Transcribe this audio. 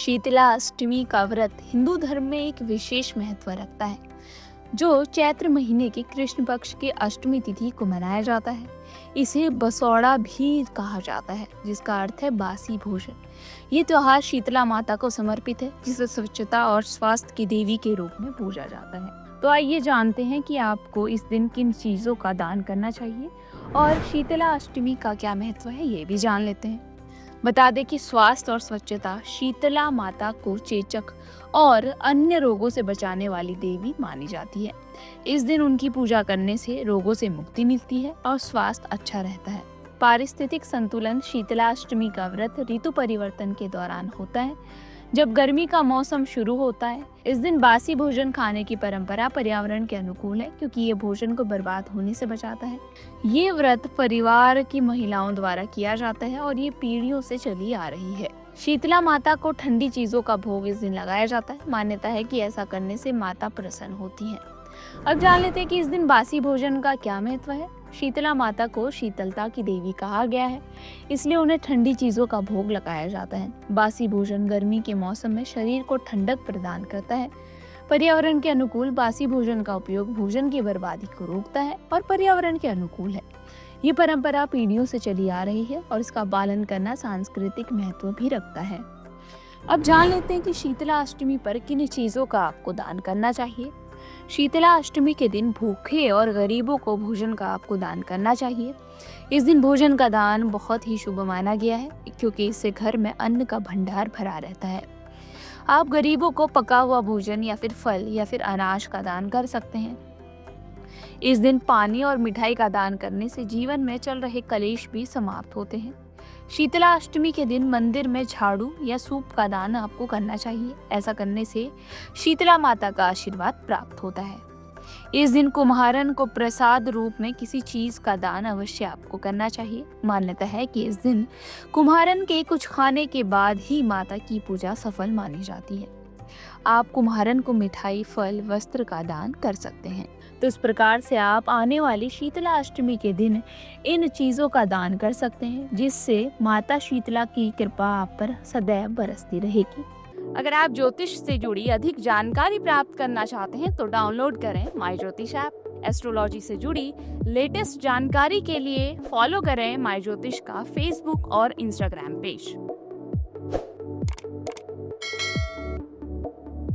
शीतला अष्टमी का व्रत हिंदू धर्म में एक विशेष महत्व रखता है, जो चैत्र महीने के कृष्ण पक्ष की अष्टमी तिथि को मनाया जाता है। इसे बसौड़ा भी कहा जाता है, जिसका अर्थ है बासी भोजन। ये त्योहार शीतला माता को समर्पित है, जिसे स्वच्छता और स्वास्थ्य की देवी के रूप में पूजा जाता है। तो आइए जानते हैं कि आपको इस दिन किन चीज़ों का दान करना चाहिए और शीतला अष्टमी का क्या महत्व है, ये भी जान लेते हैं। बता दें कि स्वास्थ्य और स्वच्छता शीतला माता को चेचक और अन्य रोगों से बचाने वाली देवी मानी जाती है। इस दिन उनकी पूजा करने से रोगों से मुक्ति मिलती है और स्वास्थ्य अच्छा रहता है। पारिस्थितिक संतुलन शीतला अष्टमी का व्रत ऋतु परिवर्तन के दौरान होता है, जब गर्मी का मौसम शुरू होता है। इस दिन बासी भोजन खाने की परंपरा पर्यावरण के अनुकूल है, क्योंकि ये भोजन को बर्बाद होने से बचाता है। ये व्रत परिवार की महिलाओं द्वारा किया जाता है और ये पीढ़ियों से चली आ रही है। शीतला माता को ठंडी चीजों का भोग इस दिन लगाया जाता है। मान्यता है कि ऐसा करने से माता प्रसन्न होती है। अब जान लेते हैं कि इस दिन बासी भोजन का क्या महत्व है। शीतला माता को शीतलता की देवी कहा गया है, इसलिए उन्हें ठंडी चीजों का भोग लगाया जाता है। बासी भोजन गर्मी के मौसम में शरीर को ठंडक प्रदान करता है। पर्यावरण के अनुकूल बासी भोजन का उपयोग भोजन की बर्बादी को रोकता है और पर्यावरण के अनुकूल है। ये परंपरा पीढ़ियों से चली आ रही है और इसका पालन करना सांस्कृतिक महत्व भी रखता है। अब जान लेते हैं कि शीतला अष्टमी पर किन चीजों का आपको दान करना चाहिए। शीतला अष्टमी के दिन भूखे और गरीबों को भोजन का आपको दान करना चाहिए। इस दिन भोजन का दान बहुत ही शुभ माना गया है, क्योंकि इससे घर में अन्न का भंडार भरा रहता है। आप गरीबों को पका हुआ भोजन या फिर फल या फिर अनाज का दान कर सकते हैं। इस दिन पानी और मिठाई का दान करने से जीवन में चल रहे कलेश भी समाप्त होते हैं। शीतला अष्टमी के दिन मंदिर में झाड़ू या सूप का दान आपको करना चाहिए। ऐसा करने से शीतला माता का आशीर्वाद प्राप्त होता है। इस दिन कुम्हारन को प्रसाद रूप में किसी चीज का दान अवश्य आपको करना चाहिए। मान्यता है कि इस दिन कुम्हारन के कुछ खाने के बाद ही माता की पूजा सफल मानी जाती है। आप कुम्हारन को मिठाई, फल, वस्त्र का दान कर सकते हैं। तो इस प्रकार से आप आने वाली शीतला अष्टमी के दिन इन चीज़ों का दान कर सकते हैं, जिससे माता शीतला की कृपा आप पर सदैव बरसती रहेगी। अगर आप ज्योतिष से जुड़ी अधिक जानकारी प्राप्त करना चाहते हैं तो डाउनलोड करें माई ज्योतिष ऐप। एस्ट्रोलॉजी से जुड़ी लेटेस्ट जानकारी के लिए फॉलो करें माई ज्योतिष का फेसबुक और इंस्टाग्राम पेज।